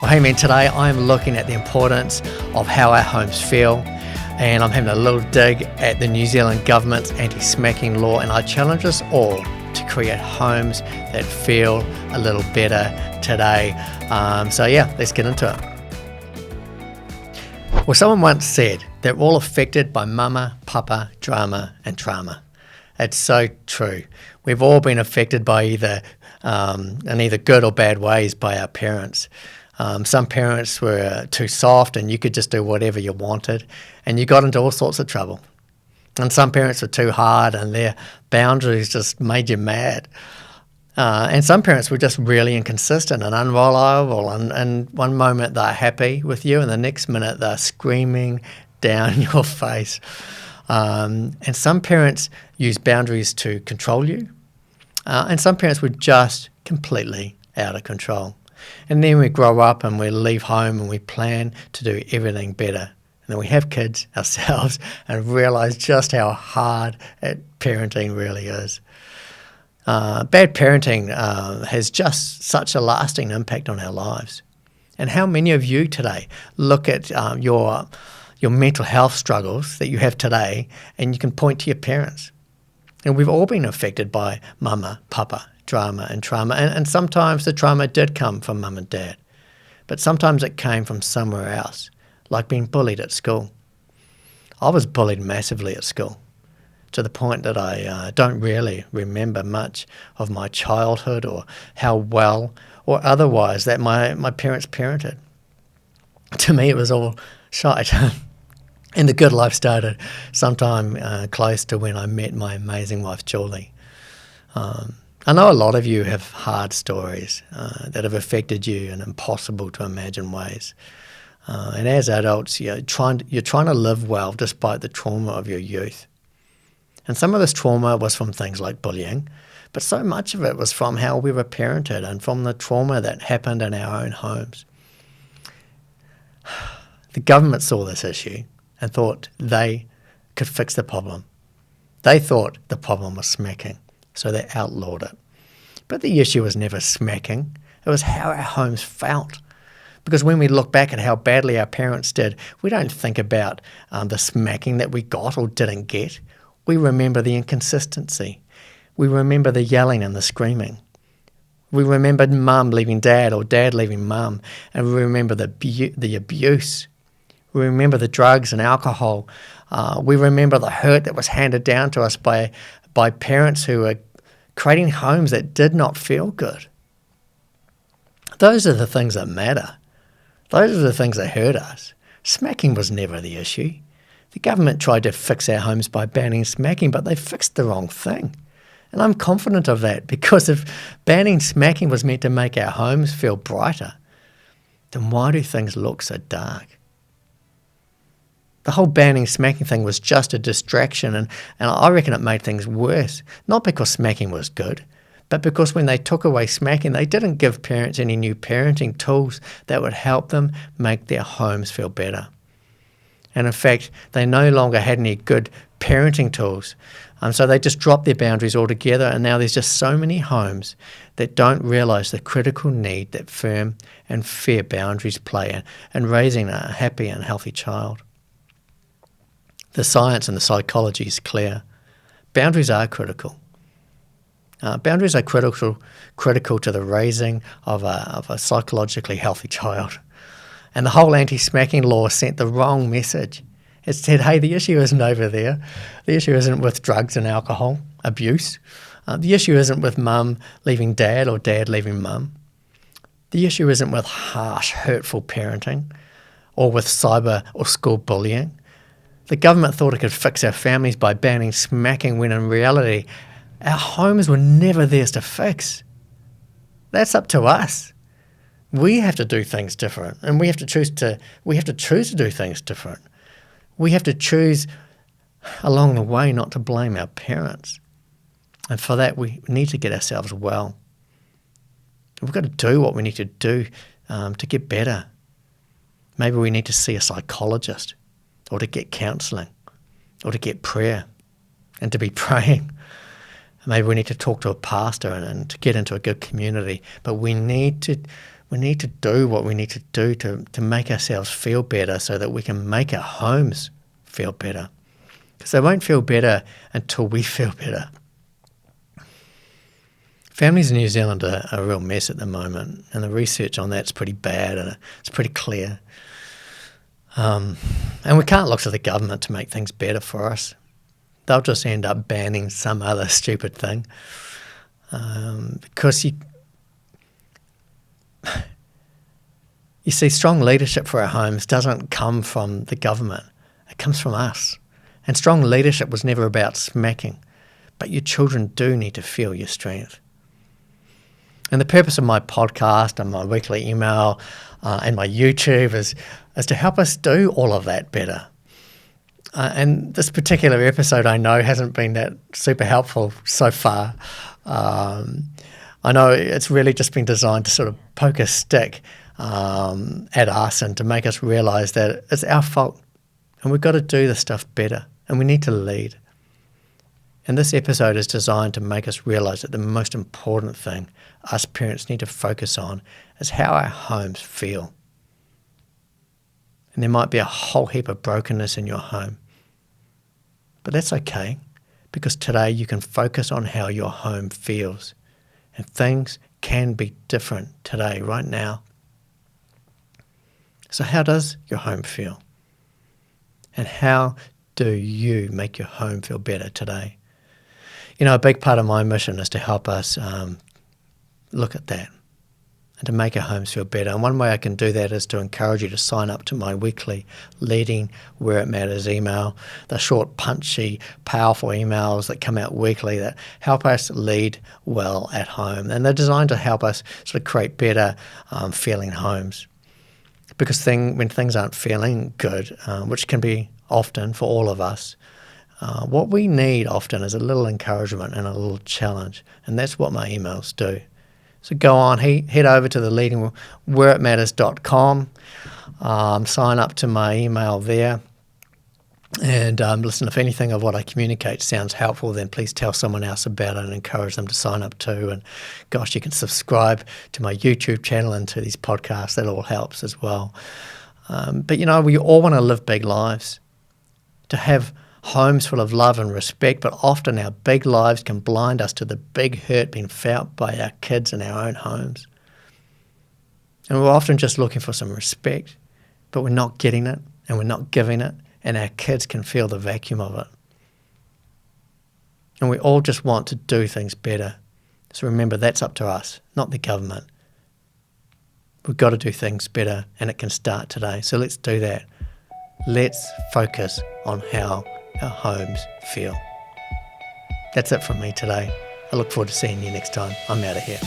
Well, hey man, today I'm looking at the importance of how our homes feel, and I'm having a little dig at the New Zealand government's anti-smacking law, and I challenge us all to create homes that feel a little better today. So yeah, let's get into it. Well, someone once said that we're all affected by mama, papa, drama and trauma. It's so true. We've all been affected by either in either good or bad ways by our parents. Some parents were too soft and you could just do whatever you wanted and you got into all sorts of trouble. And some parents were too hard and their boundaries just made you mad. And some parents were just really inconsistent and unreliable, and one moment they're happy with you and the next minute they're screaming down your face. And some parents use boundaries to control you, and some parents were just completely out of control. And then we grow up and we leave home and we plan to do everything better. And then we have kids ourselves and realise just how hard parenting really is. Bad parenting has just such a lasting impact on our lives. And how many of you today look at your mental health struggles that you have today and you can point to your parents? And we've all been affected by mama, papa, drama and trauma. And sometimes the trauma did come from mum and dad. But sometimes it came from somewhere else, like being bullied at school. I was bullied massively at school, to the point that I don't really remember much of my childhood or how well or otherwise that my parents parented. To me, it was all shite. And the good life started sometime close to when I met my amazing wife, Julie. I know a lot of you have hard stories that have affected you in impossible to imagine ways. And as adults, you're trying to live well despite the trauma of your youth. And some of this trauma was from things like bullying, but so much of it was from how we were parented and from the trauma that happened in our own homes. The government saw this issue and thought they could fix the problem. They thought the problem was smacking, so they outlawed it. But the issue was never smacking. It was how our homes felt. Because when we look back at how badly our parents did, we don't think about the smacking that we got or didn't get. We remember the inconsistency. We remember the yelling and the screaming. We remember mum leaving dad or dad leaving mum, and we remember the abuse. We remember the drugs and alcohol. We remember the hurt that was handed down to us by parents who were creating homes that did not feel good. Those are the things that matter. Those are the things that hurt us. Smacking was never the issue. The government tried to fix our homes by banning smacking, but they fixed the wrong thing. And I'm confident of that, because if banning smacking was meant to make our homes feel brighter, then why do things look so dark? The whole banning smacking thing was just a distraction, and I reckon it made things worse. Not because smacking was good, but because when they took away smacking, they didn't give parents any new parenting tools that would help them make their homes feel better. And in fact, they no longer had any good parenting tools. So they just dropped their boundaries altogether, and now there's just so many homes that don't realise the critical need that firm and fair boundaries play in raising a happy and healthy child. The science and the psychology is clear. Boundaries are critical. Boundaries are critical to the raising of a psychologically healthy child. And the whole anti-smacking law sent the wrong message. It said, hey, the issue isn't over there. The issue isn't with drugs and alcohol abuse. The issue isn't with mum leaving dad or dad leaving mum. The issue isn't with harsh, hurtful parenting or with cyber or school bullying. The government thought it could fix our families by banning smacking, when in reality, our homes were never theirs to fix. That's up to us. We have to do things different, and we have to choose to do things different. We have to choose along the way not to blame our parents. And for that, we need to get ourselves well. We've got to do what we need to do to get better. Maybe we need to see a psychologist, or to get counselling, or to get prayer, and to be praying. Maybe we need to talk to a pastor and to get into a good community. But we need to We need to do what we need to do to make ourselves feel better so that we can make our homes feel better. Because they won't feel better until we feel better. Families in New Zealand are a real mess at the moment, and the research on that's pretty bad and it's pretty clear. And we can't look to the government to make things better for us. They'll just end up banning some other stupid thing. Because you see, strong leadership for our homes doesn't come from the government. It comes from us. And strong leadership was never about smacking. But your children do need to feel your strength. And the purpose of my podcast and my weekly email and my YouTube is to help us do all of that better. And this particular episode, I know, hasn't been that super helpful so far. I know it's really just been designed to sort of poke a stick at us and to make us realise that it's our fault and we've got to do this stuff better and we need to lead. And this episode is designed to make us realise that the most important thing us parents need to focus on is how our homes feel. And there might be a whole heap of brokenness in your home. But that's okay, because today you can focus on how your home feels. And things can be different today, right now. So how does your home feel? And how do you make your home feel better today? You know, a big part of my mission is to help us look at that and to make our homes feel better. And one way I can do that is to encourage you to sign up to my weekly Leading Where It Matters email, the short, punchy, powerful emails that come out weekly that help us lead well at home. And they're designed to help us sort of create better feeling homes. Because when things aren't feeling good, which can be often for all of us, what we need often is a little encouragement and a little challenge. And that's what my emails do. So go on, head over to the leadingwhereitmatters.com, sign up to my email there, and listen, if anything of what I communicate sounds helpful, then please tell someone else about it and encourage them to sign up too. And gosh, you can subscribe to my YouTube channel and to these podcasts. That all helps as well. But you know, we all want to live big lives, to have homes full of love and respect, but often our big lives can blind us to the big hurt being felt by our kids in our own homes. And we're often just looking for some respect, but we're not getting it and we're not giving it, and our kids can feel the vacuum of it. And we all just want to do things better. So remember, that's up to us, not the government. We've got to do things better, and it can start today. So let's do that. Let's focus on how our homes feel. That's it from me today. I look forward to seeing you next time. I'm out of here.